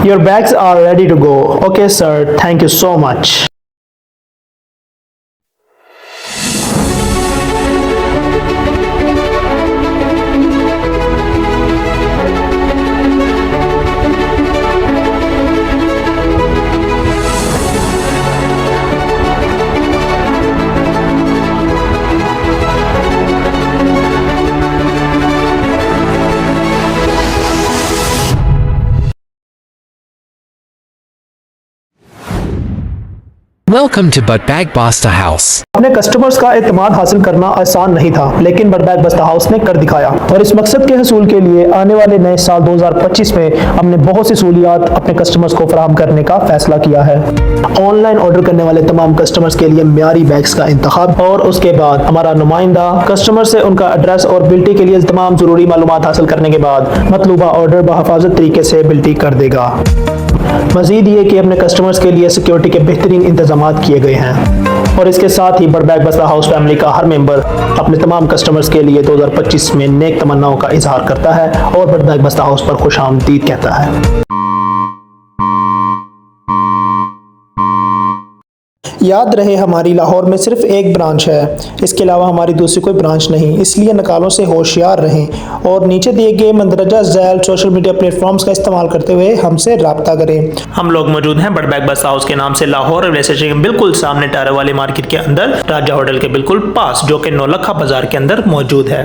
Your bags are ready to go. Okay, sir. Thank you so much. Welcome to Buttbag Basta House. अपने customers का एतमाद हासिल करना आसान नहीं था, लेकिन बटबैग बस्ता हाउस ने कर दिखाया और इस मकसद के हसूल के लिए आने वाले नए साल 2025 में हमने बहुत सी सहूलियात अपने कस्टमर्स को फराहम करने का फैसला किया है। ऑनलाइन ऑर्डर करने वाले तमाम कस्टमर्स के लिए म्यारी बैग्स का इंतखाब और उसके बाद हमारा नुमाइंदा कस्टमर से उनका एड्रेस और बिल्टी के लिए तमाम जरूरी मालूमात हासिल करने के बाद मतलूबा ऑर्डर बहफाजत तरीके से बिल्टी कर देगा। मजीद ये कि अपने कस्टमर्स के लिए सिक्योरिटी के बेहतरीन इंतजाम किए गए हैं और इसके साथ ही बटबैग बस्ता हाउस फैमिली का हर मेंबर अपने तमाम कस्टमर्स के लिए 2025 में नेक तमन्नाओं का इजहार करता है और बटबैग बस्ता हाउस पर खुशामदीद कहता है। याद रहे, हमारी लाहौर में सिर्फ एक ब्रांच है, इसके अलावा हमारी दूसरी कोई ब्रांच नहीं, इसलिए नकालों से होशियार रहें और नीचे दिए गए मंदरजा झैल सोशल मीडिया प्लेटफॉर्म्स का इस्तेमाल करते हुए हमसे रब्ता करें। हम लोग मौजूद हैं बटबैग बस्ता हाउस के नाम से लाहौर रेलवे स्टेशन के बिल्कुल सामने टायर वाली मार्केट के अंदर, राजा होटल के बिल्कुल पास, जो कि नौलखा बाजार के अंदर मौजूद है।